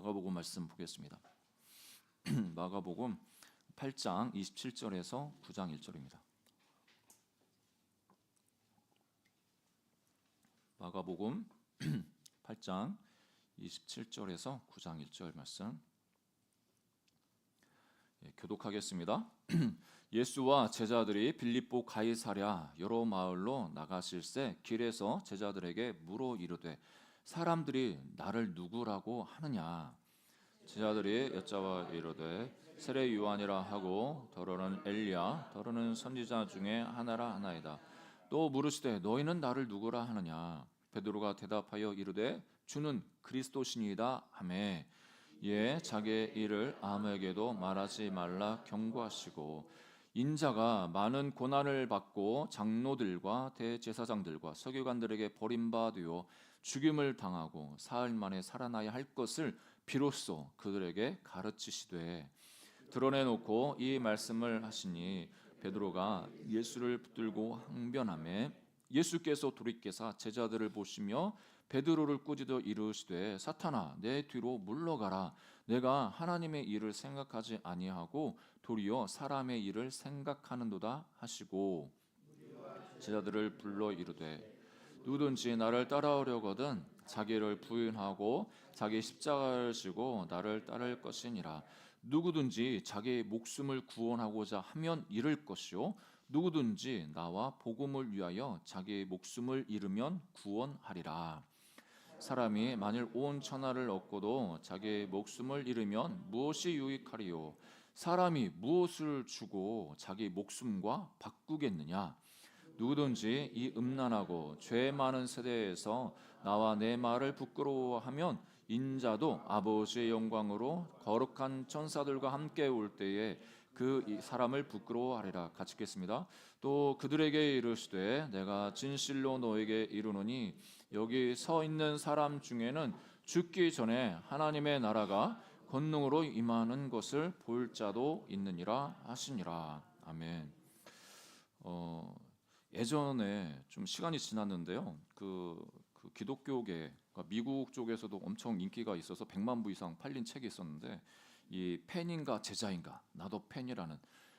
마가복음 말씀 보겠습니다. 마가복음 8장 27절에서 9장 1절입니다. 마가복음 8장 27절에서 9장 1절 말씀 교독하겠습니다. 예수와 제자들이 빌립보 가이사랴 여러 마을로 나가실새 길에서 제자들에게 물어 이르되 사람들이 나를 누구라고 하느냐? 제자들이 여짜와 이르되 세례 요한이라 하고 더러는 엘리야 더러는 선지자 중에 하나라 하나이다. 또 물으시되 너희는 나를 누구라 하느냐? 베드로가 대답하여 이르되 주는 그리스도시니이다 하매 이에 자기의 일을 아무에게도 말하지 말라 경고하시고 인자가 많은 고난을 받고 장로들과 대제사장들과 서기관들에게 버림받으여 죽임을 당하고 사흘 만에 살아나야 할 것을 비로소 그들에게 가르치시되 드러내놓고 이 말씀을 하시니 베드로가 예수를 붙들고 항변하매 예수께서 돌이켜사 제자들을 보시며 베드로를 꾸짖어 이르시되 사탄아 내 뒤로 물러가라. 내가 하나님의 일을 생각하지 아니하고 도리어 사람의 일을 생각하는도다 하시고 제자들을 불러 이르되 누구든지 나를 따라오려거든 자기를 부인하고 자기 십자가를 지고 나를 따를 것이니라. 누구든지 자기의 목숨을 구원하고자 하면 잃을 것이요 누구든지 나와 복음을 위하여 자기의 목숨을 잃으면 구원하리라. 사람이 만일 온 천하를 얻고도 자기의 목숨을 잃으면 무엇이 유익하리요? 사람이 무엇을 주고 자기 목숨과 바꾸겠느냐? 누구든지 이 음란하고 죄 많은 세대에서 나와 내 말을 부끄러워하면 인자도 아버지의 영광으로 거룩한 천사들과 함께 올 때에 그 사람을 부끄러워하리라. 같이 읽겠습니다. 또 그들에게 이르시되 내가 진실로 너에게 이르노니 여기 서 있는 사람 중에는 죽기 전에 하나님의 나라가 권능으로 임하는 것을 볼 자도 있느니라 하시니라. 아멘. 예전에 좀 시간이 지났는데요. 그 기독교계, 그러니까 미국 쪽에서도 엄청 인기가 있어서 100만 부 이상 팔린 책이 있었는데 이 팬인가 제자인가 나도 팬이라는.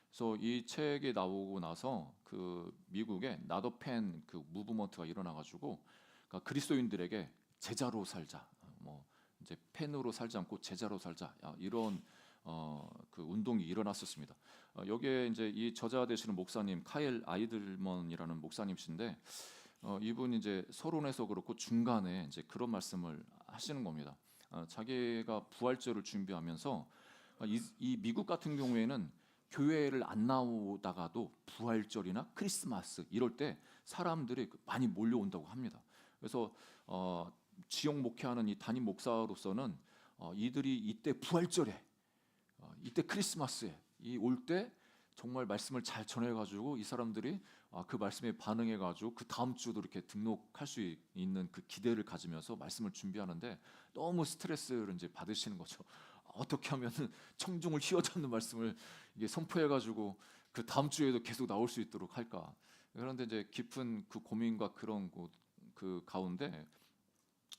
그래서 이 책이 나오고 나서 그 미국에 나도 팬 그 무브먼트가 일어나가지고 그러니까 그리스도인들에게 제자로 살자, 뭐 이제 팬으로 살지 않고 제자로 살자 이런 그 운동이 일어났었습니다. 여기에 이제 이 저자 되시는 목사님 카일 아이들먼이라는 목사님이신데 이분 이제 서론에서 그렇고 중간에 이제 그런 말씀을 하시는 겁니다. 자기가 부활절을 준비하면서 이 미국 같은 경우에는 교회를 안 나오다가도 부활절이나 크리스마스 이럴 때 사람들이 많이 몰려온다고 합니다. 그래서 지역 목회하는 이 담임 목사로서는 이들이 이때 부활절에 이때 크리스마스에 이 올 때 정말 말씀을 잘 전해가지고 이 사람들이 그 말씀에 반응해가지고 그 다음 주도 이렇게 등록할 수 있는 그 기대를 가지면서 말씀을 준비하는데 너무 스트레스를 이제 받으시는 거죠. 어떻게 하면 청중을 휘어잡는 말씀을 이게 선포해가지고 그 다음 주에도 계속 나올 수 있도록 할까. 그런데 이제 깊은 그 고민과 그런 그 가운데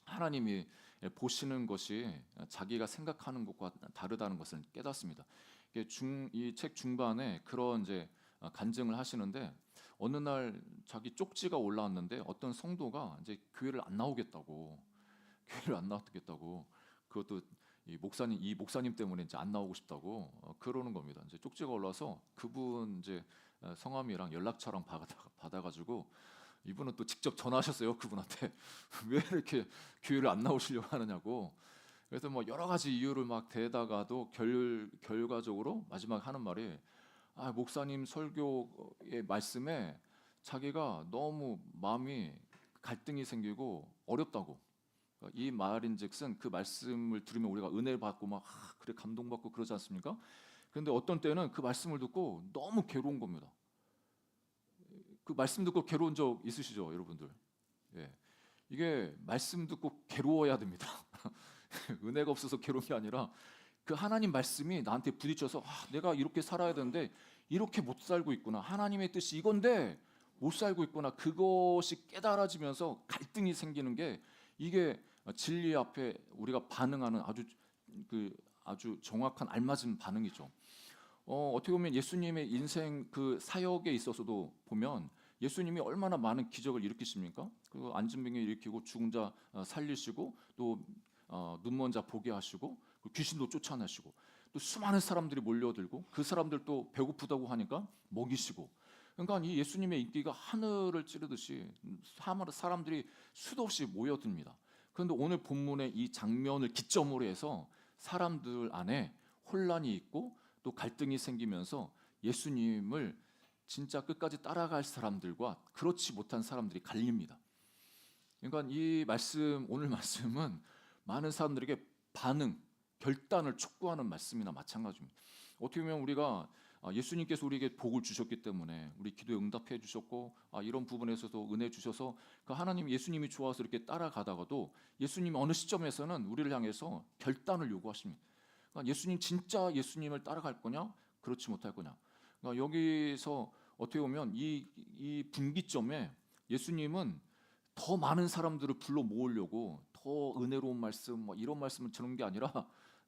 하나님이 보시는 것이 자기가 생각하는 것과 다르다는 것을 깨닫습니다. 이 책 중반에 그런 이제 간증을 하시는데 어느 날 자기 쪽지가 올라왔는데 어떤 성도가 이제 교회를 안 나오겠다고 그것도 이 목사님 때문에 이제 안 나오고 싶다고 그러는 겁니다. 이제 쪽지가 올라서 그분 이제 성함이랑 연락처랑 받아가지고 이분은 또 직접 전화하셨어요. 그분한테 왜 이렇게 교회를 안 나오시려고 하느냐고. 그래서 뭐 여러 가지 이유를 막 대다가도 결과적으로 마지막 하는 말이 목사님 설교의 말씀에 자기가 너무 마음이 갈등이 생기고 어렵다고. 이 말인즉슨 그 말씀을 들으면 우리가 은혜를 받고 막 그래 감동받고 그러지 않습니까? 그런데 어떤 때는 그 말씀을 듣고 너무 괴로운 겁니다. 그 말씀 듣고 괴로운 적 있으시죠, 여러분들? 예. 이게 말씀 듣고 괴로워야 됩니다. 은혜가 없어서 괴로운 게 아니라 그 하나님 말씀이 나한테 부딪혀서 내가 이렇게 살아야 되는데 이렇게 못 살고 있구나. 하나님의 뜻이 이건데 못 살고 있구나. 그것이 깨달아지면서 갈등이 생기는 게 이게 진리 앞에 우리가 반응하는 아주 그 아주 정확한 알맞은 반응이죠. 어떻게 보면 예수님의 인생 그 사역에 있어서도 보면 예수님이 얼마나 많은 기적을 일으키십니까? 그 앉은 병에 일으키고 죽은 자 살리시고 또 눈먼 자 보게 하시고 귀신도 쫓아내시고 또 수많은 사람들이 몰려들고 그 사람들 또 배고프다고 하니까 먹이시고 그러니까 이 예수님의 인기가 하늘을 찌르듯이 사람들이 수도 없이 모여듭니다. 그런데 오늘 본문의 이 장면을 기점으로 해서 사람들 안에 혼란이 있고 또 갈등이 생기면서 예수님을 진짜 끝까지 따라갈 사람들과 그렇지 못한 사람들이 갈립니다. 그러니까 이 말씀, 오늘 말씀은 많은 사람들에게 반응, 결단을 촉구하는 말씀이나 마찬가지입니다. 어떻게 보면 우리가 예수님께서 우리에게 복을 주셨기 때문에 우리 기도에 응답해 주셨고 이런 부분에서도 은혜 주셔서 그 하나님 예수님이 좋아서 이렇게 따라가다가도 예수님이 어느 시점에서는 우리를 향해서 결단을 요구하십니다. 그러니까 예수님 진짜 예수님을 따라갈 거냐, 그렇지 못할 거냐. 그러니까 여기서 어떻게 보면 이 분기점에 예수님은 더 많은 사람들을 불러 모으려고 더 은혜로운 말씀, 이런 말씀을 주는 게 아니라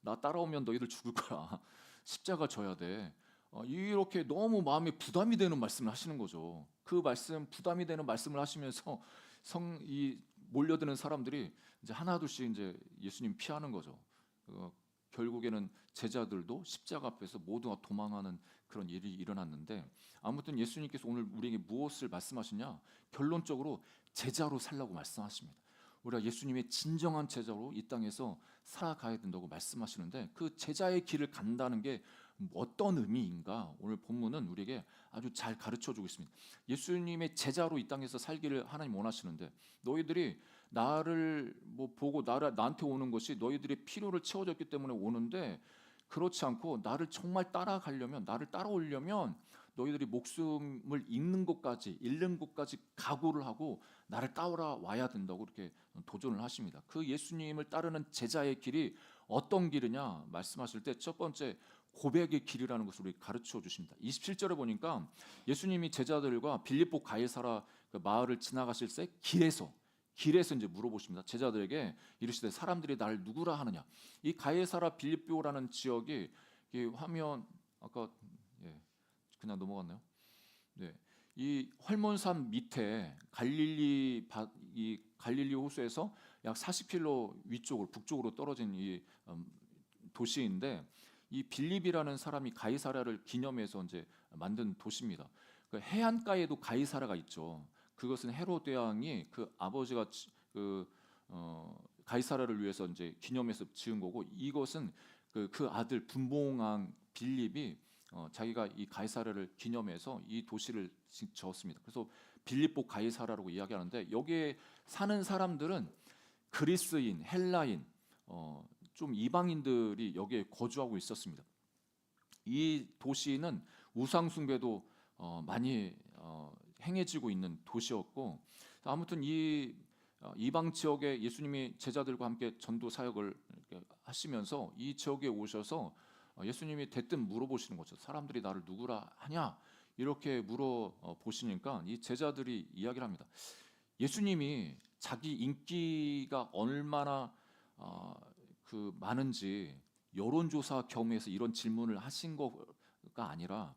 나 따라오면 너희들 죽을 거야. 십자가 져야 돼. 이렇게 너무 마음에 부담이 되는 말씀을 하시는 거죠. 그 말씀 부담이 되는 말씀을 하시면서 이 몰려드는 사람들이 이제 하나둘씩 이제 예수님 피하는 거죠. 결국에는 제자들도 십자가 앞에서 모두가 도망하는 그런 일이 일어났는데 아무튼 예수님께서 오늘 우리에게 무엇을 말씀하시냐? 결론적으로 제자로 살라고 말씀하십니다. 우리가 예수님의 진정한 제자로 이 땅에서 살아가야 된다고 말씀하시는데 그 제자의 길을 간다는 게 어떤 의미인가? 오늘 본문은 우리에게 아주 잘 가르쳐주고 있습니다. 예수님의 제자로 이 땅에서 살기를 하나님 원하시는데 너희들이 나를 보고 나한테 오는 것이 너희들의 필요를 채워줬기 때문에 오는데 그렇지 않고 나를 정말 따라가려면 나를 따라오려면 너희들이 목숨을 잃는 것까지 각오를 하고 나를 따라와야 된다고 이렇게 도전을 하십니다. 그 예수님을 따르는 제자의 길이 어떤 길이냐 말씀하실 때 첫 번째 고백의 길이라는 것을 우리 가르쳐 주십니다. 27절에 보니까 예수님이 제자들과 빌립보 가이사라 그 마을을 지나가실 때 길에서 이제 물어보십니다. 제자들에게 이르시되 사람들이 나를 누구라 하느냐. 이 가이사라 빌립보라는 지역이 이 화면 아까 그냥 넘어갔나요? 네. 이 활몬산 밑에 갈릴리 호수에서 약 40km 위쪽으로 북쪽으로 떨어진 이 도시인데 이 빌립이라는 사람이 가이사라를 기념해서 이제 만든 도시입니다. 그 해안가에도 가이사라가 있죠. 그것은 헤로데 왕이 그 아버지가 가이사라를 위해서 이제 기념해서 지은 거고 이것은 그 아들 분봉왕 빌립이 자기가 이 가이사라를 기념해서 이 도시를 지었습니다. 그래서 빌립보 가이사라라고 이야기하는데 여기에 사는 사람들은 그리스인, 헬라인, 좀 이방인들이 여기에 거주하고 있었습니다. 이 도시는 우상 숭배도 많이 행해지고 있는 도시였고 아무튼 이 이방 지역에 예수님이 제자들과 함께 전도 사역을 하시면서 이 지역에 오셔서 예수님이 대뜸 물어보시는 거죠. 사람들이 나를 누구라 하냐? 이렇게 물어보시니까 이 제자들이 이야기를 합니다. 예수님이 자기 인기가 얼마나 그 많은지 여론조사 겸해서 이런 질문을 하신 거가 아니라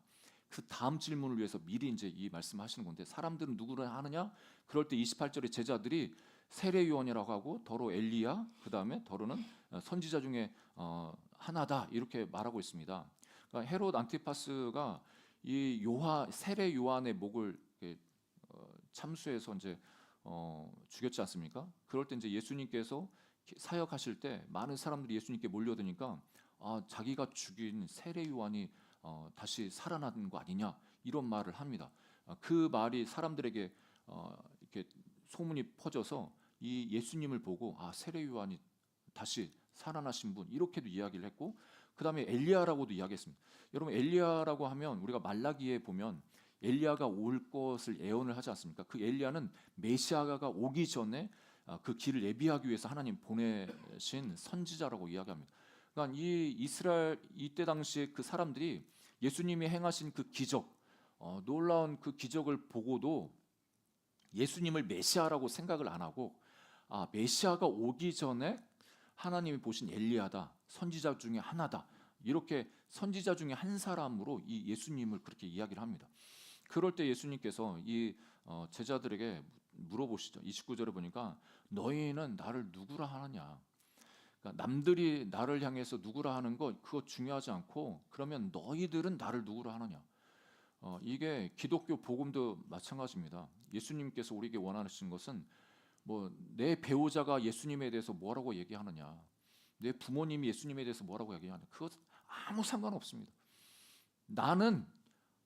그 다음 질문을 위해서 미리 이제 이 말씀하시는 건데 사람들은 누구를 하느냐? 그럴 때 28절에 제자들이 세례 요한이라고 하고 더러 엘리야 그다음에 더러는 선지자 중에 하나다 이렇게 말하고 있습니다. 그러니까 헤롯 안티파스가 이 세례 요한의 목을 참수해서 이제 죽였지 않습니까? 그럴 때 이제 예수님께서 사역하실 때 많은 사람들이 예수님께 몰려드니까 자기가 죽인 세례 요한이 다시 살아난 거 아니냐 이런 말을 합니다. 그 말이 사람들에게 이렇게 소문이 퍼져서 이 예수님을 보고 세례 요한이 다시 살아나신 분 이렇게도 이야기를 했고 그 다음에 엘리야라고도 이야기했습니다. 여러분 엘리야라고 하면 우리가 말라기에 보면 엘리야가 올 것을 예언을 하지 않습니까? 그 엘리야는 메시아가 오기 전에 그 길을 예비하기 위해서 하나님 보내신 선지자라고 이야기합니다. 그러니까 이 이스라엘 이때 당시에 그 사람들이 예수님이 행하신 그 기적, 놀라운 그 기적을 보고도 예수님을 메시아라고 생각을 안 하고 메시아가 오기 전에 하나님이 보신 엘리야다, 선지자 중에 하나다, 이렇게 선지자 중에 한 사람으로 이 예수님을 그렇게 이야기를 합니다. 그럴 때 예수님께서 이 제자들에게 물어보시죠. 29절에 보니까 너희는 나를 누구라 하느냐. 그러니까 남들이 나를 향해서 누구라 하는 거 그거 중요하지 않고, 그러면 너희들은 나를 누구라 하느냐. 이게 기독교 복음도 마찬가지입니다. 예수님께서 우리에게 원하시는 것은 뭐 내 배우자가 예수님에 대해서 뭐라고 얘기하느냐, 내 부모님이 예수님에 대해서 뭐라고 얘기하느냐, 그것 아무 상관없습니다. 나는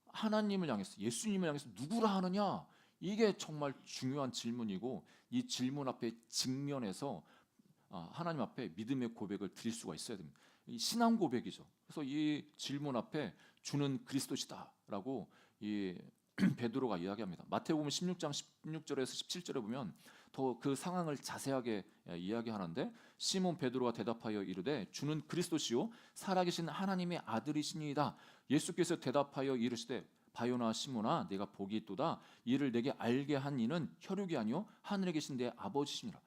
하나님을 향해서, 예수님을 향해서 누구라 하느냐, 이게 정말 중요한 질문이고, 이 질문 앞에 직면해서 하나님 앞에 믿음의 고백을 드릴 수가 있어야 됩니다. 이 신앙 고백이죠. 그래서 이 질문 앞에 주는 그리스도시다라고 이 베드로가 이야기합니다. 마태복음 16장 16절에서 17절에 보면 더 그 상황을 자세하게 이야기하는데, 시몬 베드로가 대답하여 이르되 주는 그리스도시요 살아계신 하나님의 아들이시니이다. 예수께서 대답하여 이르시되 바요나 시몬아 내가 복이 있도다. 이를 내게 알게 한 이는 혈육이 아니요 하늘에 계신 내 아버지시니라.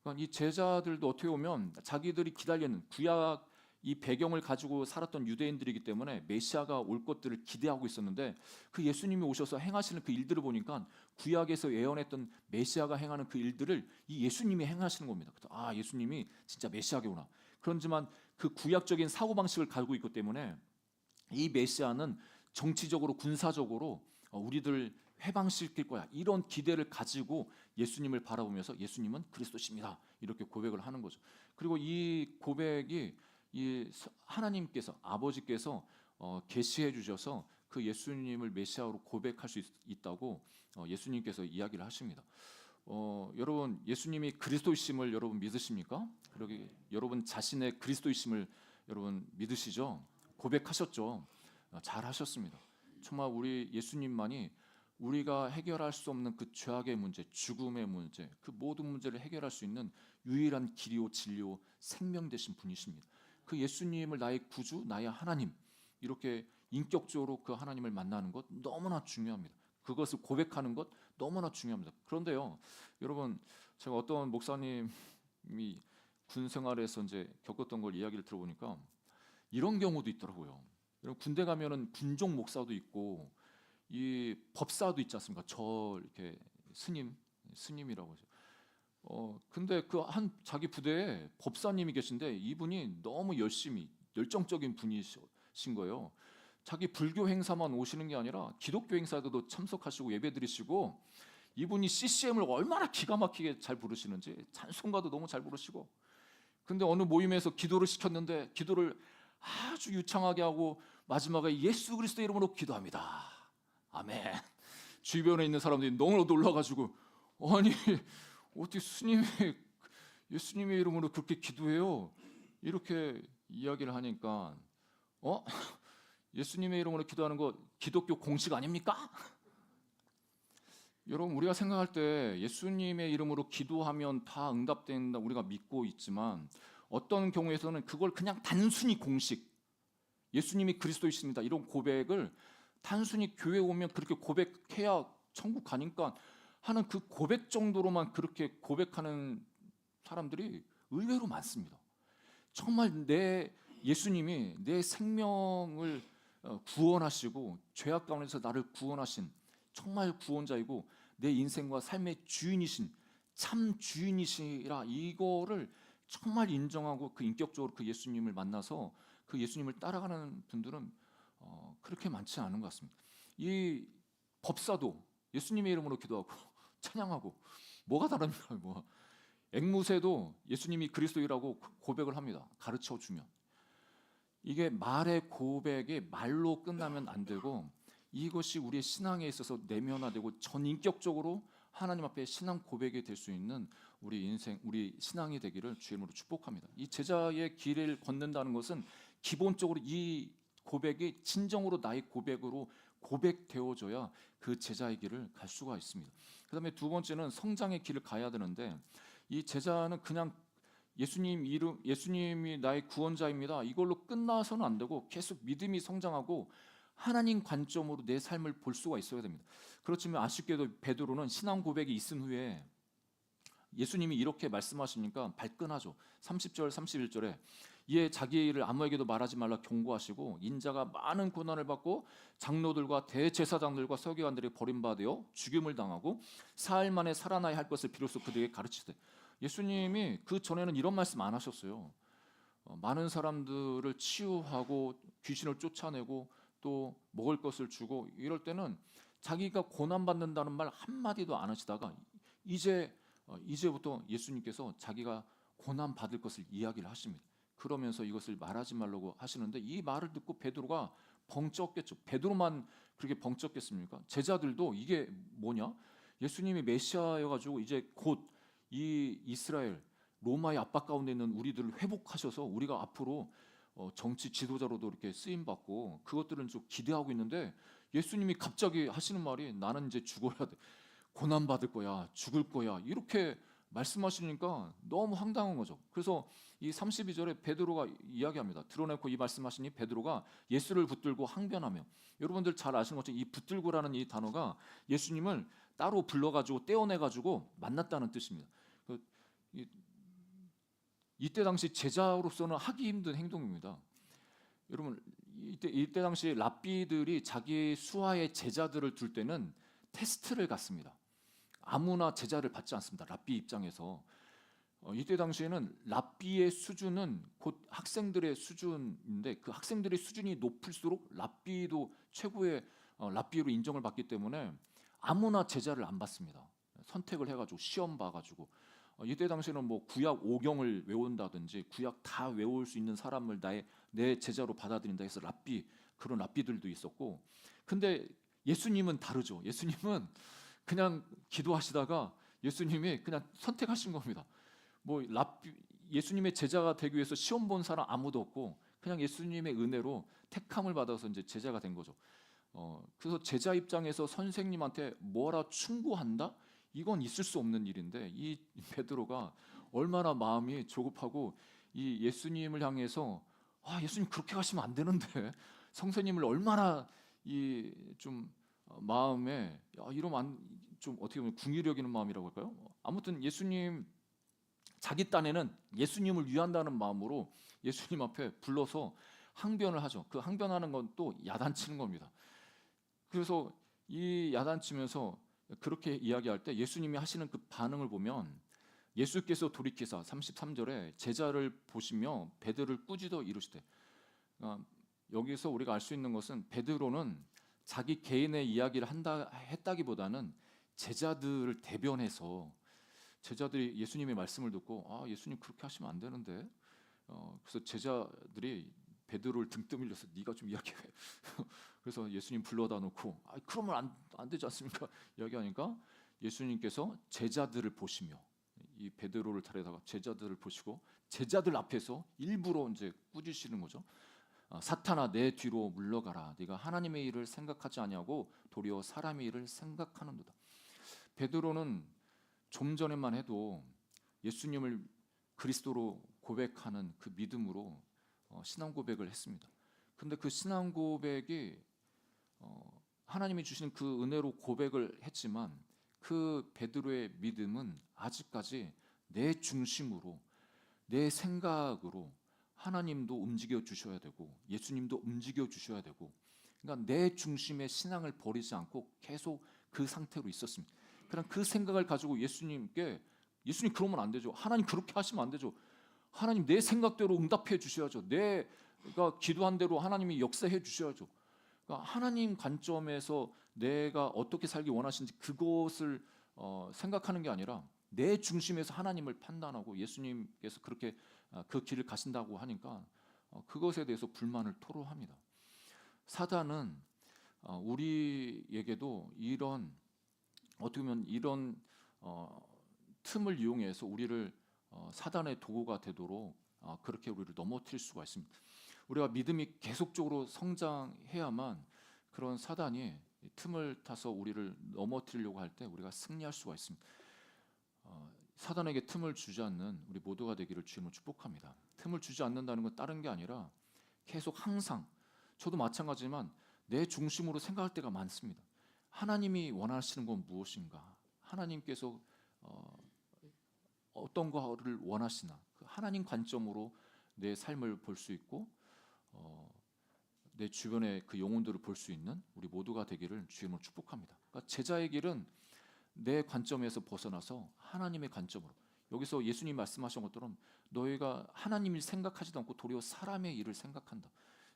그러니까 이 제자들도 어떻게 보면 자기들이 기다리는 구약 이 배경을 가지고 살았던 유대인들이기 때문에 메시아가 올 것들을 기대하고 있었는데, 그 예수님이 오셔서 행하시는 그 일들을 보니까 구약에서 예언했던 메시아가 행하는 그 일들을 이 예수님이 행하시는 겁니다. 아, 예수님이 진짜 메시아구나. 그렇지만 그 구약적인 사고방식을 가지고 있기 때문에 이 메시아는 정치적으로 군사적으로 우리들을 해방시킬 거야, 이런 기대를 가지고 예수님을 바라보면서 예수님은 그리스도십니다, 이렇게 고백을 하는 거죠. 그리고 이 고백이 이 하나님께서, 아버지께서 계시해 주셔서 그 예수님을 메시아로 고백할 수 있다고 예수님께서 이야기를 하십니다. 여러분, 예수님이 그리스도이심을 여러분 믿으십니까? 그리고 여러분 자신의 그리스도이심을 여러분 믿으시죠? 고백하셨죠? 잘 하셨습니다. 정말 우리 예수님만이 우리가 해결할 수 없는 그 죄악의 문제, 죽음의 문제, 그 모든 문제를 해결할 수 있는 유일한 길이요 진리요 생명 되신 분이십니다. 그 예수님을 나의 구주, 나의 하나님, 이렇게 인격적으로 그 하나님을 만나는 것 너무나 중요합니다. 그것을 고백하는 것 너무나 중요합니다. 그런데요, 여러분, 제가 어떤 목사님이 군 생활에서 이제 겪었던 걸 이야기를 들어보니까 이런 경우도 있더라고요. 여러분, 군대 가면은 군종 목사도 있고 이 법사도 있지 않습니까? 저 이렇게 스님이라고 하죠. 근데 그 한 자기 부대에 법사님이 계신데 이분이 너무 열정적인 분이신 거예요. 자기 불교 행사만 오시는 게 아니라 기독교 행사에도 참석하시고 예배드리시고, 이분이 CCM을 얼마나 기가 막히게 잘 부르시는지, 찬송가도 너무 잘 부르시고, 근데 어느 모임에서 기도를 시켰는데 기도를 아주 유창하게 하고 마지막에 예수 그리스도 이름으로 기도합니다. 아멘. 주변에 있는 사람들이 너무 놀라가지고, 아니 어떻게 스님이 예수님의 이름으로 그렇게 기도해요? 이렇게 이야기를 하니까 예수님의 이름으로 기도하는 거 기독교 공식 아닙니까? 여러분, 우리가 생각할 때 예수님의 이름으로 기도하면 다 응답된다 우리가 믿고 있지만, 어떤 경우에서는 그걸 그냥 단순히 공식, 예수님이 그리스도이십니다 이런 고백을 단순히 교회 오면 그렇게 고백해야 천국 가니까 하는 그 고백 정도로만 그렇게 고백하는 사람들이 의외로 많습니다. 정말 내 예수님이 내 생명을 구원하시고 죄악 가운데서 나를 구원하신 정말 구원자이고 내 인생과 삶의 주인이신 참 주인이시라, 이거를 정말 인정하고 그 인격적으로 그 예수님을 만나서 그 예수님을 따라가는 분들은 그렇게 많지 않은 것 같습니다. 이 법사도 예수님의 이름으로 기도하고 찬양하고 뭐가 다릅니까? 뭐 앵무새도 예수님이 그리스도이라고 고백을 합니다. 가르쳐 주면. 이게 말의 고백이 말로 끝나면 안 되고, 이것이 우리의 신앙에 있어서 내면화되고 전인격적으로 하나님 앞에 신앙 고백이 될 수 있는 우리 인생, 우리 신앙이 되기를 주의 이름으로 축복합니다. 이 제자의 길을 걷는다는 것은 기본적으로 이 고백이 진정으로 나의 고백으로 고백되어져야 그 제자의 길을 갈 수가 있습니다. 그 다음에 두 번째는 성장의 길을 가야 되는데, 이 제자는 그냥 예수님이 나의 구원자입니다 이걸로 끝나서는 안 되고 계속 믿음이 성장하고 하나님 관점으로 내 삶을 볼 수가 있어야 됩니다. 그렇지만 아쉽게도 베드로는 신앙 고백이 있은 후에 예수님이 이렇게 말씀하시니까 발끈하죠. 30절 31절에 이에 자기의 일을 아무에게도 말하지 말라 경고하시고 인자가 많은 고난을 받고 장로들과 대제사장들과 서기관들이 버림받아 죽임을 당하고 사흘 만에 살아나야 할 것을 비로소 그들에게 가르치되. 예수님이 그 전에는 이런 말씀 안 하셨어요. 많은 사람들을 치유하고 귀신을 쫓아내고 또 먹을 것을 주고 이럴 때는 자기가 고난 받는다는 말 한마디도 안 하시다가 이제부터 예수님께서 자기가 고난 받을 것을 이야기를 하십니다. 그러면서 이것을 말하지 말라고 하시는데 이 말을 듣고 베드로가 벙쪘겠죠. 베드로만 그렇게 벙쪘겠습니까? 제자들도 이게 뭐냐? 예수님이 메시아여가지고 이제 곧 이 이스라엘 로마의 압박 가운데 있는 우리들을 회복하셔서 우리가 앞으로 정치 지도자로도 이렇게 쓰임 받고 그것들은 좀 기대하고 있는데 예수님이 갑자기 하시는 말이 나는 이제 죽어야 돼. 고난 받을 거야. 죽을 거야. 이렇게 말씀하시니까 너무 황당한 거죠. 그래서 이 32절에 베드로가 이야기합니다. 드러내고 이 말씀하시니 베드로가 예수를 붙들고 항변하며. 여러분들 잘 아시는 것처럼 이 붙들고라는 이 단어가 예수님을 따로 불러가지고 떼어내가지고 만났다는 뜻입니다. 이때 당시 제자로서는 하기 힘든 행동입니다. 여러분 이때 당시 랍비들이 자기 수하의 제자들을 둘 때는 테스트를 갖습니다. 아무나 제자를 받지 않습니다. 랍비 입장에서 이때 당시에는 랍비의 수준은 곧 학생들의 수준인데 그 학생들의 수준이 높을수록 랍비도 최고의 랍비로 인정을 받기 때문에 아무나 제자를 안 받습니다. 선택을 해가지고 시험 봐가지고 이때 당시에는 뭐 구약 5경을 외운다든지 구약 다 외울 수 있는 사람을 내 제자로 받아들인다 해서 그런 랍비들도 있었고, 근데 예수님은 다르죠. 예수님은 그냥 기도하시다가 예수님이 그냥 선택하신 겁니다. 뭐 예수님의 제자가 되기 위해서 시험 본 사람 아무도 없고 그냥 예수님의 은혜로 택함을 받아서 이제 제자가 된 거죠. 그래서 제자 입장에서 선생님한테 뭐라 충고한다? 이건 있을 수 없는 일인데 이 베드로가 얼마나 마음이 조급하고 이 예수님을 향해서 예수님 그렇게 가시면 안 되는데 성령님을 얼마나 이 좀 마음에 이러면 좀 어떻게 보면 궁휼히 여기는 마음이라고 할까요? 아무튼 예수님 자기 딴에는 예수님을 위한다는 마음으로 예수님 앞에 불러서 항변을 하죠. 그 항변하는 건 또 야단치는 겁니다. 그래서 이 야단치면서 그렇게 이야기할 때 예수님이 하시는 그 반응을 보면 예수께서 돌이키사 33절에 제자를 보시며 베드로를 꾸짖어 이르시되, 여기서 우리가 알 수 있는 것은 베드로는 자기 개인의 이야기를 했다기보다는 제자들을 대변해서 제자들이 예수님의 말씀을 듣고 예수님 그렇게 하시면 안 되는데 그래서 제자들이 베드로를 등 떠밀려서 네가 좀 이야기해. 그래서 예수님 불러다 놓고 그러면 안 되지 않습니까? 이야기하니까 예수님께서 제자들을 보시며 이 베드로를 타려다가 제자들을 보시고 제자들 앞에서 일부러 이제 꾸짖으시는 거죠. 사탄아 내 뒤로 물러가라. 네가 하나님의 일을 생각하지 아니하고 도리어 사람의 일을 생각하는도다. 베드로는 좀 전에만 해도 예수님을 그리스도로 고백하는 그 믿음으로 신앙 고백을 했습니다. 근데 그 신앙 고백이 하나님이 주시는 그 은혜로 고백을 했지만 그 베드로의 믿음은 아직까지 내 중심으로 내 생각으로 하나님도 움직여 주셔야 되고 예수님도 움직여 주셔야 되고, 그러니까 내 중심의 신앙을 버리지 않고 계속 그 상태로 있었습니다. 그냥 그 생각을 가지고 예수님 그러면 안 되죠. 하나님 그렇게 하시면 안 되죠. 하나님 내 생각대로 응답해 주셔야죠. 내가 기도한 대로 하나님이 역사해 주셔야죠. 그러니까 하나님 관점에서 내가 어떻게 살기 원하시는지 그것을 생각하는 게 아니라 내 중심에서 하나님을 판단하고 예수님께서 그렇게 그 길을 가신다고 하니까 그것에 대해서 불만을 토로합니다. 사단은 우리에게도 이런 어떻게 보면 이런 틈을 이용해서 우리를 사단의 도구가 되도록 그렇게 우리를 넘어뜨릴 수가 있습니다. 우리가 믿음이 계속적으로 성장해야만 그런 사단이 틈을 타서 우리를 넘어뜨리려고 할 때 우리가 승리할 수가 있습니다. 사단에게 틈을 주지 않는 우리 모두가 되기를 주님을 축복합니다. 틈을 주지 않는다는 건 다른 게 아니라 계속 항상 저도 마찬가지지만 내 중심으로 생각할 때가 많습니다. 하나님이 원하시는 건 무엇인가? 하나님께서 어떤 거를 원하시나 그 하나님 관점으로 내 삶을 볼 수 있고 내 주변의 그 영혼들을 볼 수 있는 우리 모두가 되기를 주님으로 축복합니다. 그러니까 제자의 길은 내 관점에서 벗어나서 하나님의 관점으로, 여기서 예수님 말씀하신 것처럼 너희가 하나님을 생각하지도 않고 도리어 사람의 일을 생각한다.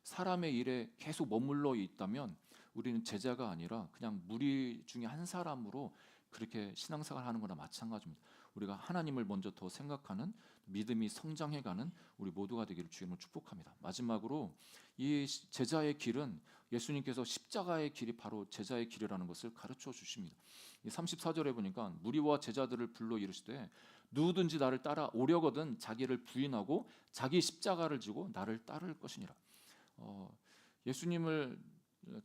사람의 일에 계속 머물러 있다면 우리는 제자가 아니라 그냥 무리 중에 한 사람으로 그렇게 신앙생활 하는 거나 마찬가지입니다. 우리가 하나님을 먼저 더 생각하는 믿음이 성장해가는 우리 모두가 되기를 주님을 축복합니다. 마지막으로 이 제자의 길은 예수님께서 십자가의 길이 바로 제자의 길이라는 것을 가르쳐 주십니다. 34절에 보니까 무리와 제자들을 불러 이르시되 누구든지 나를 따라 오려거든 자기를 부인하고 자기 십자가를 지고 나를 따를 것이니라. 예수님을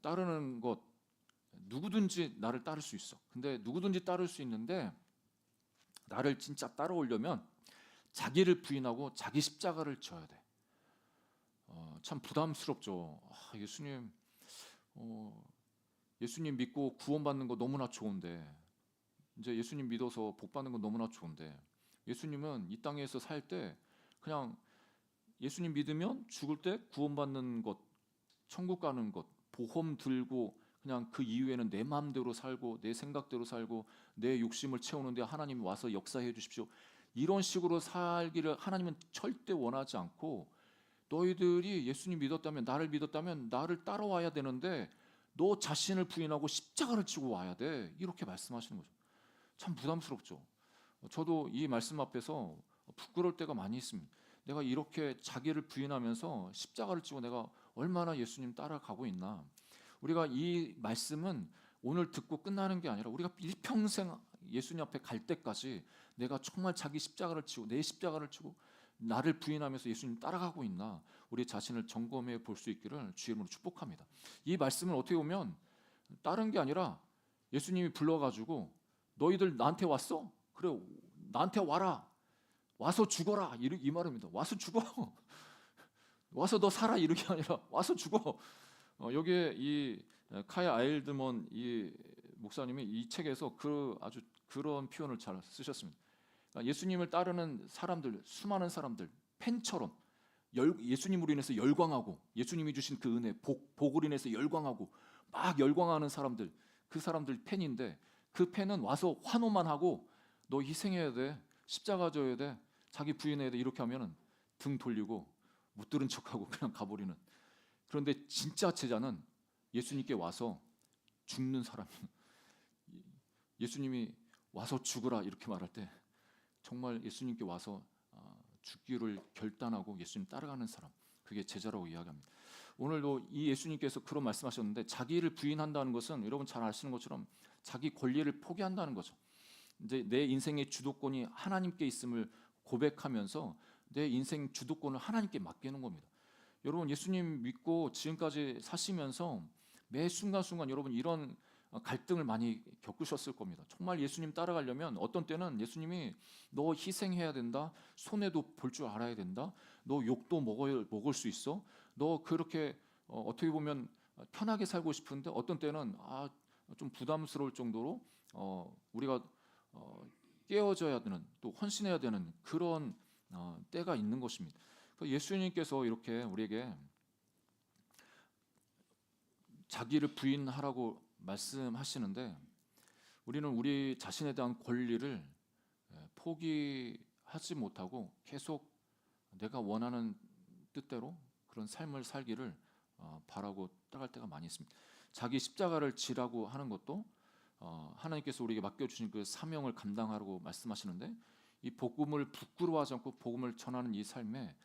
따르는 것, 누구든지 나를 따를 수 있어. 근데 누구든지 따를 수 있는데 나를 진짜 따라오려면 자기를 부인하고 자기 십자가를 져야 돼. 참 부담스럽죠. 예수님 믿고 구원받는 거 너무나 좋은데, 이제 예수님 믿어서 복 받는 건 너무나 좋은데, 예수님은 이 땅에서 살 때 그냥 예수님 믿으면 죽을 때 구원받는 것, 천국 가는 것, 보험 들고 그냥 그 이후에는 내 마음대로 살고 내 생각대로 살고 내 욕심을 채우는데 하나님이 와서 역사해 주십시오. 이런 식으로 살기를 하나님은 절대 원하지 않고, 너희들이 예수님 믿었다면, 나를 믿었다면 나를 따라와야 되는데 너 자신을 부인하고 십자가를 지고 와야 돼. 이렇게 말씀하시는 거죠. 참 부담스럽죠. 저도 이 말씀 앞에서 부끄러울 때가 많이 있습니다. 내가 이렇게 자기를 부인하면서 십자가를 지고 내가 얼마나 예수님 따라가고 있나. 우리가 이 말씀은 오늘 듣고 끝나는 게 아니라 우리가 일평생 예수님 앞에 갈 때까지 내가 정말 자기 십자가를 지고 내 십자가를 지고 나를 부인하면서 예수님 따라가고 있나, 우리 자신을 점검해 볼 수 있기를 주의 이름으로 축복합니다. 이 말씀은 어떻게 보면 다른 게 아니라 예수님이 불러가지고 너희들 나한테 왔어? 그래, 나한테 와라. 와서 죽어라. 이 말입니다. 와서 죽어. 와서 너 살아. 이런 게 아니라 와서 죽어. 여기에 이 카야 아일드먼 이 목사님이 이 책에서 아주 그런 표현을 잘 쓰셨습니다. 그러니까 예수님을 따르는 사람들, 수많은 사람들, 팬처럼 예수님으로 인해서 열광하고, 예수님이 주신 그 은혜, 복을 인해서 열광하고 막 열광하는 사람들, 그 사람들 팬인데, 그 팬은 와서 환호만 하고 너 희생해야 돼, 십자가 져야 돼, 자기 부인해야 돼, 이렇게 하면은 등 돌리고 못 들은 척하고 그냥 가버리는. 그런데 진짜 제자는 예수님께 와서 죽는 사람. 예수님이 와서 죽으라 이렇게 말할 때 정말 예수님께 와서 죽기를 결단하고 예수님 따라가는 사람, 그게 제자라고 이야기합니다. 오늘도 이 예수님께서 그런 말씀하셨는데, 자기를 부인한다는 것은 여러분 잘 아시는 것처럼 자기 권리를 포기한다는 거죠. 이제 내 인생의 주도권이 하나님께 있음을 고백하면서 내 인생 주도권을 하나님께 맡기는 겁니다. 여러분 예수님 믿고 지금까지 사시면서 매 순간순간 여러분 이런 갈등을 많이 겪으셨을 겁니다. 정말 예수님 따라가려면 어떤 때는 예수님이 너 희생해야 된다, 손해도 볼 줄 알아야 된다, 너 욕도 먹을 수 있어, 너 그렇게 어떻게 보면 편하게 살고 싶은데 어떤 때는 좀 부담스러울 정도로 우리가 깨어져야 되는, 또 헌신해야 되는 그런 때가 있는 것입니다. 예수님께서 이렇게 우리에게 자기를 부인하라고 말씀하시는데, 우리는 우리 자신에 대한 권리를 포기하지 못하고 계속 내가 원하는 뜻대로 그런 삶을 살기를 바라고 따라갈 때가 많이 있습니다. 자기 십자가를 지라고 하는 것도 하나님께서 우리에게 맡겨주신 그 사명을 감당하라고 말씀하시는데, 이 복음을 부끄러워하지 않고 복음을 전하는 이 삶에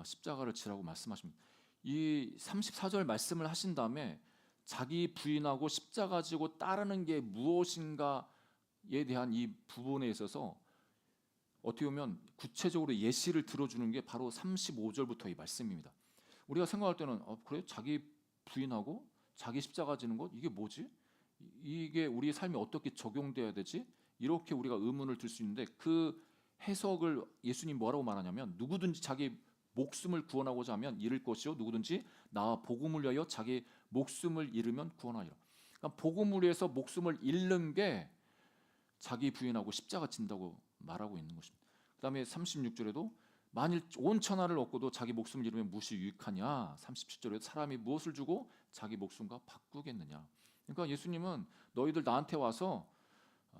십자가를 지라고 말씀하십니다. 이 34절 말씀을 하신 다음에 자기 부인하고 십자가 지고 따르는 게 무엇인가에 대한 이 부분에 있어서 어떻게 보면 구체적으로 예시를 들어주는 게 바로 35절부터 이 말씀입니다. 우리가 생각할 때는 그래? 자기 부인하고 자기 십자가 지는 것, 이게 뭐지? 이게 우리의 삶에 어떻게 적용돼야 되지? 이렇게 우리가 의문을 들 수 있는데, 그 해석을 예수님 뭐라고 말하냐면, 누구든지 자기 목숨을 구원하고자 하면 잃을 것이요, 누구든지 나와 복음을 위하여 자기 목숨을 잃으면 구원하리라. 그러니까 복음을 위해서 목숨을 잃는 게 자기 부인하고 십자가 진다고 말하고 있는 것입니다. 그다음에 36절에도 만일 온 천하를 얻고도 자기 목숨을 잃으면 무엇이 유익하냐. 37절에도 사람이 무엇을 주고 자기 목숨과 바꾸겠느냐. 그러니까 예수님은 너희들 나한테 와서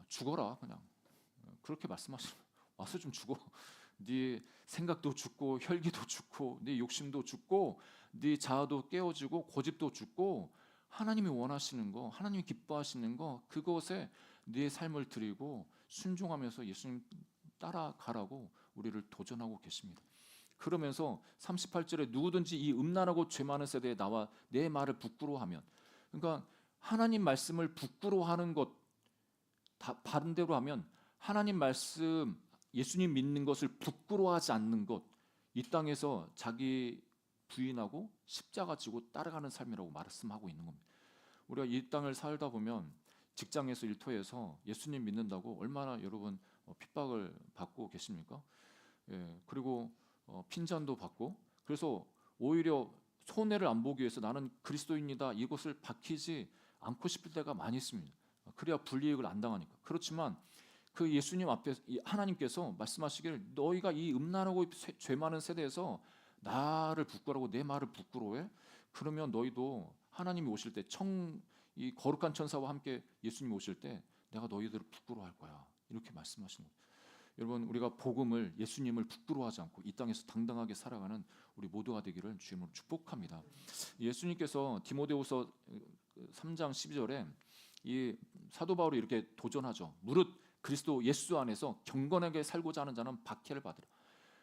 죽어라 그냥 그렇게 말씀하시는 거예요. 와서 좀 죽어. 네 생각도 죽고 혈기도 죽고 네 욕심도 죽고 네 자아도 깨어지고 고집도 죽고 하나님이 원하시는 거, 하나님이 기뻐하시는 거 그것에 네 삶을 드리고 순종하면서 예수님 따라가라고 우리를 도전하고 계십니다. 그러면서 38절에 누구든지 이 음란하고 죄 많은 세대에 나와 내 말을 부끄러워하면, 그러니까 하나님 말씀을 부끄러워하는 것 반대로 하면 하나님 말씀 예수님 믿는 것을 부끄러워하지 않는 것, 이 땅에서 자기 부인하고 십자가 지고 따라가는 삶이라고 말씀하고 있는 겁니다. 우리가 이 땅을 살다 보면 직장에서 일터에서 예수님 믿는다고 얼마나 여러분 핍박을 받고 계십니까? 예, 그리고 핀잔도 받고, 그래서 오히려 손해를 안 보기 위해서 나는 그리스도인이다 이것을 밝히지 않고 싶을 때가 많이 있습니다. 그래야 불이익을 안 당하니까. 그렇지만 그 예수님 앞에 하나님께서 말씀하시기를 너희가 이 음란하고 죄 많은 세대에서 나를 부끄러워하고 내 말을 부끄러워해? 그러면 너희도 하나님이 오실 때 이 거룩한 천사와 함께 예수님이 오실 때 내가 너희들을 부끄러워할 거야. 이렇게 말씀하시는 거예요. 여러분 우리가 복음을 예수님을 부끄러워하지 않고 이 땅에서 당당하게 살아가는 우리 모두가 되기를 주님으로 축복합니다. 예수님께서 디모데후서 3장 12절에 이 사도 바울이 이렇게 도전하죠. 무릇 그리스도 예수 안에서 경건하게 살고자 하는 자는 박해를 받으라.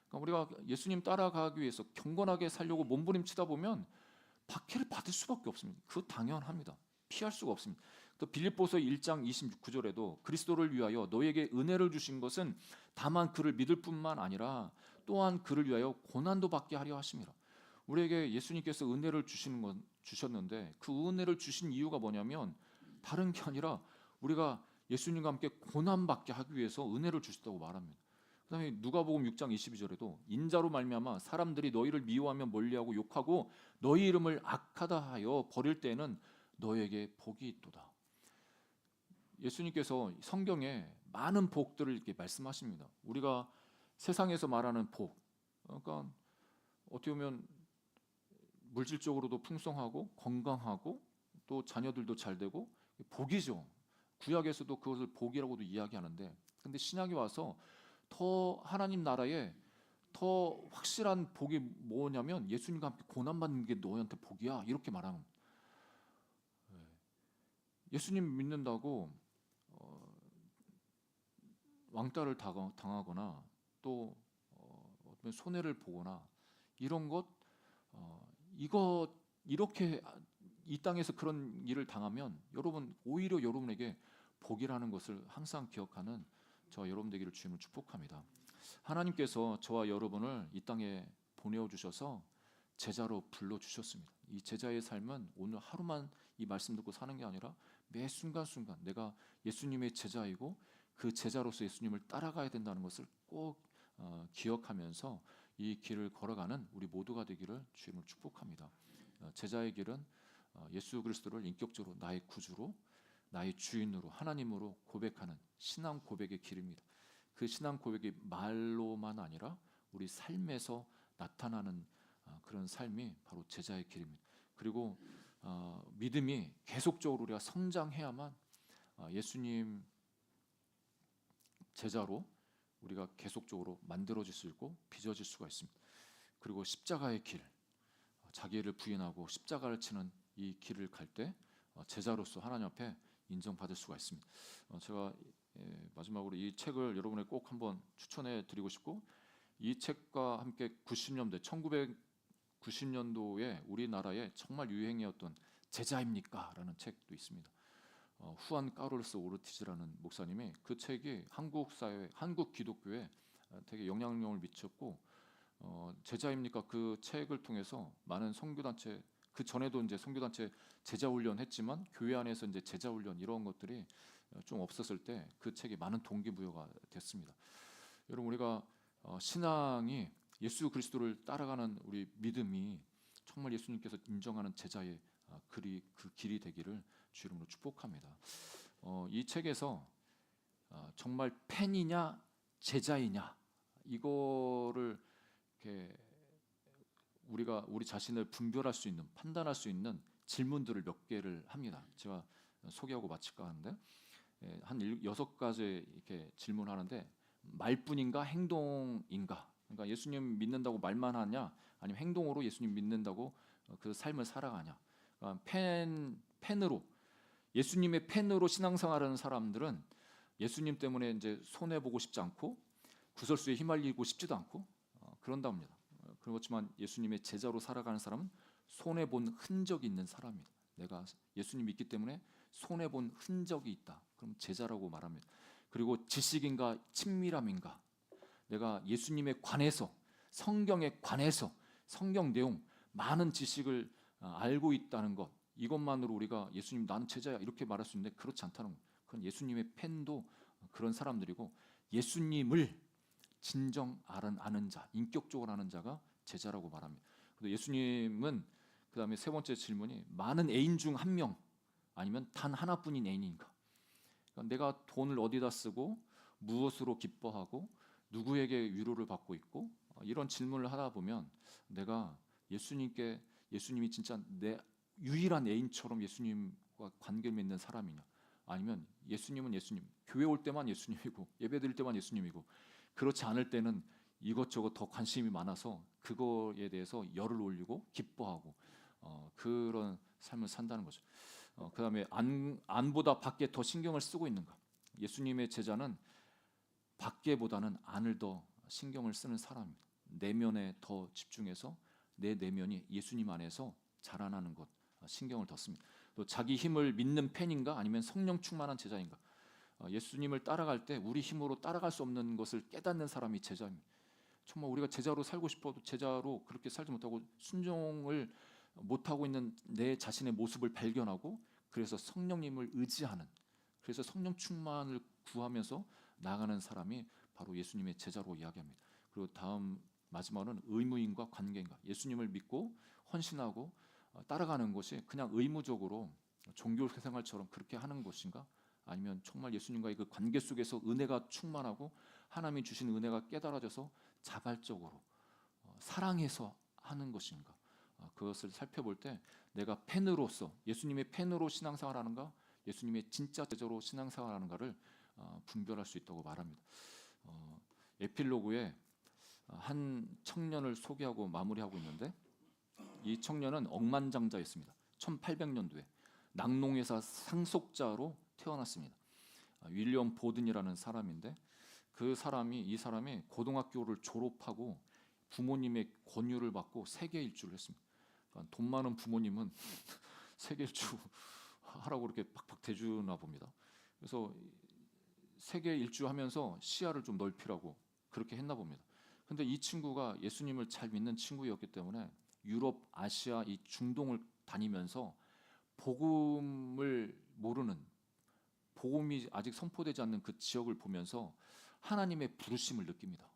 그러니까 우리가 예수님 따라가기 위해서 경건하게 살려고 몸부림치다 보면 박해를 받을 수밖에 없습니다. 그거 당연합니다. 피할 수가 없습니다. 또 빌립보서 1장 29절에도 그리스도를 위하여 너에게 은혜를 주신 것은 다만 그를 믿을 뿐만 아니라 또한 그를 위하여 고난도 받게 하려 하심이라. 우리에게 예수님께서 은혜를 주셨는데 그 은혜를 주신 이유가 뭐냐면 다른 게 아니라 우리가 예수님과 함께 고난받게 하기 위해서 은혜를 주셨다고 말합니다. 그다음에 누가복음 6장 22절에도 인자로 말미암아 사람들이 너희를 미워하며 멀리하고 욕하고 너희 이름을 악하다 하여 버릴 때에는 너에게 복이 있도다. 예수님께서 성경에 많은 복들을 이렇게 말씀하십니다. 우리가 세상에서 말하는 복, 그러니까 어떻게 보면 물질적으로도 풍성하고 건강하고 또 자녀들도 잘 되고 복이죠. 구약에서도 그것을 복이라고도 이야기하는데, 근데 신약에 와서 더 하나님 나라에 더 확실한 복이 뭐냐면 예수님과 함께 고난받는 게 너희한테 복이야 이렇게 말하는 겁니다. 예수님 믿는다고 왕따를 당하거나 또 어떤 손해를 보거나 이런 것 이거 이렇게 이 땅에서 그런 일을 당하면 여러분 오히려 여러분에게 복이라는 것을 항상 기억하는 저 여러분 되기를 주님을 축복합니다. 하나님께서 저와 여러분을 이 땅에 보내주셔서 제자로 불러주셨습니다. 이 제자의 삶은 오늘 하루만 이 말씀 듣고 사는 게 아니라 매 순간순간 내가 예수님의 제자이고 그 제자로서 예수님을 따라가야 된다는 것을 꼭 기억하면서 이 길을 걸어가는 우리 모두가 되기를 주님을 축복합니다. 제자의 길은 예수 그리스도를 인격적으로 나의 구주로 나의 주인으로 하나님으로 고백하는 신앙 고백의 길입니다. 그 신앙 고백이 말로만 아니라 우리 삶에서 나타나는 그런 삶이 바로 제자의 길입니다. 그리고 믿음이 계속적으로 우리가 성장해야만 예수님 제자로 우리가 계속적으로 만들어질 수 있고 빚어질 수가 있습니다. 그리고 십자가의 길, 자기를 부인하고 십자가를 치는 이 길을 갈 때 제자로서 하나님 앞에 인정받을 수가 있습니다. 제가 마지막으로 이 책을 여러분에게 꼭 한번 추천해 드리고 싶고, 이 책과 함께 90년대 1990년도에 우리나라에 정말 유행이었던 제자입니까? 라는 책도 있습니다. 후안 카를로스 오르티즈라는 목사님이 그 책이 한국 사회, 한국 기독교에 되게 영향력을 미쳤고 제자입니까? 그 책을 통해서 많은 선교단체, 그 전에도 이제 선교단체 제자 훈련 했지만 교회 안에서 이제 제자 훈련 이런 것들이 좀 없었을 때 그 책이 많은 동기부여가 됐습니다. 여러분 우리가 신앙이 예수 그리스도를 따라가는 우리 믿음이 정말 예수님께서 인정하는 제자의 그 길이 되기를 주 이름으로 축복합니다. 이 책에서 정말 팬이냐 제자이냐 이거를 이렇게 우리가 우리 자신을 분별할 수 있는, 판단할 수 있는 질문들을 몇 개를 합니다. 제가 소개하고 마칠까 하는데 한 6가지 이렇게 질문하는데 말뿐인가 행동인가? 그러니까 예수님 믿는다고 말만 하냐, 아니면 행동으로 예수님 믿는다고 그 삶을 살아가냐? 그러니까 펜으로 예수님의 펜으로 신앙생활하는 사람들은 예수님 때문에 이제 손해 보고 싶지 않고 구설수에 휘말리고 싶지도 않고 그런다 합니다. 그렇지만 예수님의 제자로 살아가는 사람은 손해 본 흔적이 있는 사람입니다. 내가 예수님 믿기 때문에 손해 본 흔적이 있다. 그럼 제자라고 말합니다. 그리고 지식인가 친밀함인가? 내가 예수님에 관해서, 성경에 관해서, 성경 내용 많은 지식을 알고 있다는 것, 이것만으로 우리가 예수님 나는 제자야 이렇게 말할 수 있는데 그렇지 않다는 거예요. 그건 예수님의 팬도 그런 사람들이고, 예수님을 진정 아는 자, 인격적으로 아는 자가 제자라고 말합니다. 그리고 예수님은 그 다음에 세 번째 질문이 많은 애인 중 한 명 아니면 단 하나뿐인 애인인가? 그러니까 내가 돈을 어디다 쓰고 무엇으로 기뻐하고 누구에게 위로를 받고 있고, 이런 질문을 하다 보면 내가 예수님이 진짜 내 유일한 애인처럼 예수님과 관계를 맺는 사람이냐, 아니면 예수님은 예수님, 교회 올 때만 예수님이고 예배 드릴 때만 예수님이고 그렇지 않을 때는 이것저것 더 관심이 많아서 그거에 대해서 열을 올리고 기뻐하고 그런 삶을 산다는 거죠. 그다음에 안보다 밖에 더 신경을 쓰고 있는가? 예수님의 제자는 밖에보다는 안을 더 신경을 쓰는 사람입니다. 내면에 더 집중해서 내 내면이 예수님 안에서 자라나는 것, 신경을 더 씁니다. 또 자기 힘을 믿는 팬인가 아니면 성령 충만한 제자인가? 예수님을 따라갈 때 우리 힘으로 따라갈 수 없는 것을 깨닫는 사람이 제자입니다. 정말 우리가 제자로 살고 싶어도 제자로 그렇게 살지 못하고 순종을 못하고 있는 내 자신의 모습을 발견하고, 그래서 성령님을 의지하는, 그래서 성령 충만을 구하면서 나가는 사람이 바로 예수님의 제자로 이야기합니다. 그리고 다음 마지막은 의무인과 관계인가? 예수님을 믿고 헌신하고 따라가는 것이 그냥 의무적으로 종교 생활처럼 그렇게 하는 것인가? 아니면 정말 예수님과의 그 관계 속에서 은혜가 충만하고 하나님이 주신 은혜가 깨달아져서 자발적으로 사랑해서 하는 것인가? 그것을 살펴볼 때 내가 팬으로서 예수님의 팬으로 신앙생활하는가, 예수님의 진짜 제자로 신앙생활하는가를 분별할 수 있다고 말합니다. 에필로그에 한 청년을 소개하고 마무리하고 있는데, 이 청년은 억만장자였습니다. 1800년도에 낙농회사 상속자로 태어났습니다. 윌리엄 보든이라는 사람인데, 이 사람이 고등학교를 졸업하고 부모님의 권유를 받고 세계 일주를 했습니다. 그러니까 돈 많은 부모님은 세계 일주 하라고 이렇게 팍팍 대주나 봅니다. 그래서 세계 일주하면서 시야를 좀 넓히라고 그렇게 했나 봅니다. 근데 이 친구가 예수님을 잘 믿는 친구였기 때문에 유럽, 아시아, 이 중동을 다니면서 복음을 모르는, 복음이 아직 선포되지 않는 그 지역을 보면서 하나님의 부르심을 느낍니다.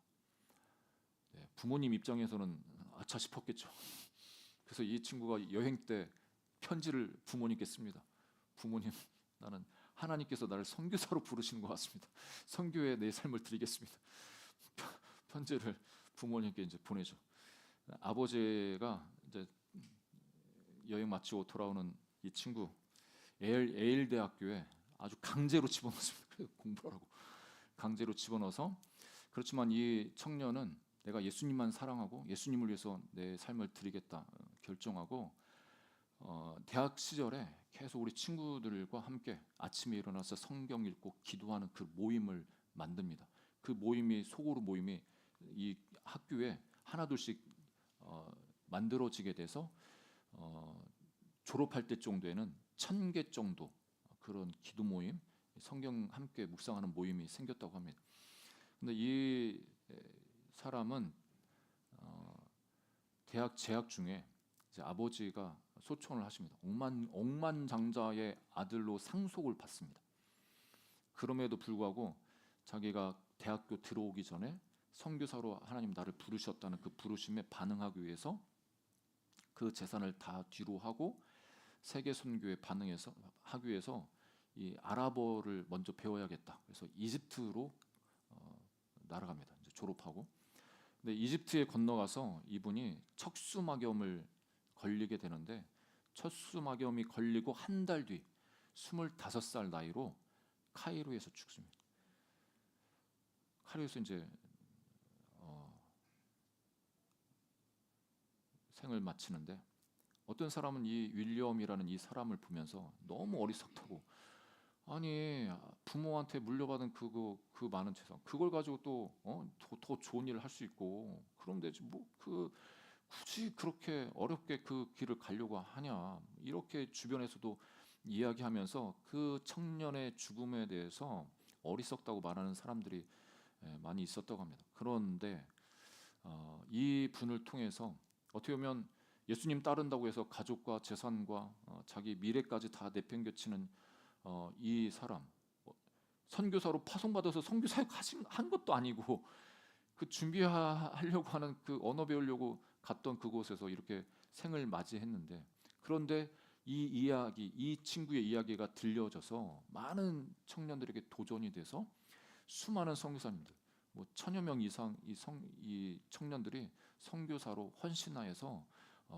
부모님 입장에서는 아차 싶었겠죠. 그래서 이 친구가 여행 때 편지를 부모님께 씁니다. 부모님, 나는 하나님께서 나를 선교사로 부르시는 것 같습니다. 선교에 내 삶을 드리겠습니다. 편지를 부모님께 이제 보내죠. 아버지가 이제 여행 마치고 돌아오는 이 친구 에일 대학교에 아주 강제로 집어넣습니다. 공부하라고 강제로 집어넣어서, 그렇지만 이 청년은 내가 예수님만 사랑하고 예수님을 위해서 내 삶을 드리겠다 결정하고 대학 시절에 계속 우리 친구들과 함께 아침에 일어나서 성경 읽고 기도하는 그 모임을 만듭니다. 그 모임이 소그룹 모임이 이 학교에 하나둘씩 만들어지게 돼서 졸업할 때 정도에는 1000개 정도 그런 기도 모임, 성경 함께 묵상하는 모임이 생겼다고 합니다. 근데 이 사람은 대학 재학 중에 이제 아버지가 소청을 하십니다. 억만장자의 아들로 상속을 받습니다. 그럼에도 불구하고 자기가 대학교 들어오기 전에 선교사로 하나님 나를 부르셨다는 그 부르심에 반응하기 위해서 그 재산을 다 뒤로 하고 세계 선교에 반응해서 하기 위해서 이 아랍어를 먼저 배워야겠다. 그래서 이집트로 날아갑니다. 이제 졸업하고 근데 이집트에 건너가서 이분이 척수막염을 걸리게 되는데 척수막염이 걸리고 한 달 뒤 25살 나이로 카이로에서 죽습니다. 카이로에서 이제 생을 마치는데 어떤 사람은 이 윌리엄이라는 이 사람을 보면서 너무 어리석다고, 아니 부모한테 물려받은 그 많은 재산 그걸 가지고 더 좋은 일을 할 수 있고 그럼 되지 뭐 굳이 그렇게 어렵게 그 길을 가려고 하냐, 이렇게 주변에서도 이야기하면서 그 청년의 죽음에 대해서 어리석다고 말하는 사람들이 많이 있었다고 합니다. 그런데 이 분을 통해서 어떻게 보면 예수님 따른다고 해서 가족과 재산과 자기 미래까지 다 내팽개치는 이 사람, 선교사로 파송받아서 선교 사역 한 것도 아니고 그 준비하려고 하는 그 언어 배우려고 갔던 그곳에서 이렇게 생을 맞이했는데, 그런데 이 이야기, 이 친구의 이야기가 들려져서 많은 청년들에게 도전이 돼서 수많은 선교사님들, 뭐 1000여 명 이상 이 청년들이 선교사로 헌신하여서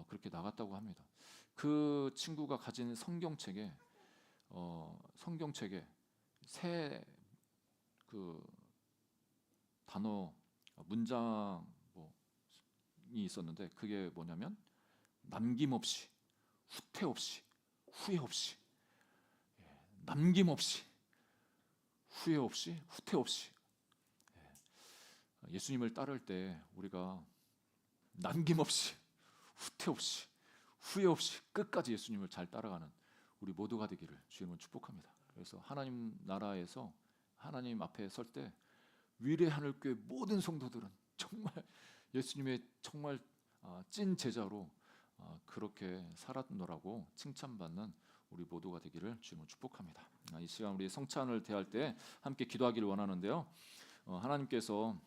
그렇게 나갔다고 합니다. 그 친구가 가진 성경책에 새 그 단어 문장 이 있었는데 그게 뭐냐면 남김없이, 후퇴 없이, 후회 없이, 남김없이, 후회 없이, 후퇴 없이. 예수님을 따를 때 우리가 남김없이, 후퇴 없이, 후회 없이 끝까지 예수님을 잘 따라가는 우리 모두가 되기를 주님은 축복합니다. 그래서 하나님 나라에서 하나님 앞에 설 때 위례 하늘교회 모든 성도들은 정말 예수님의 정말 찐 제자로 그렇게 살았노라고 칭찬받는 우리 모두가 되기를 주님은 축복합니다. 이 시간 우리 성찬을 대할 때 함께 기도하기를 원하는데요. 하나님께서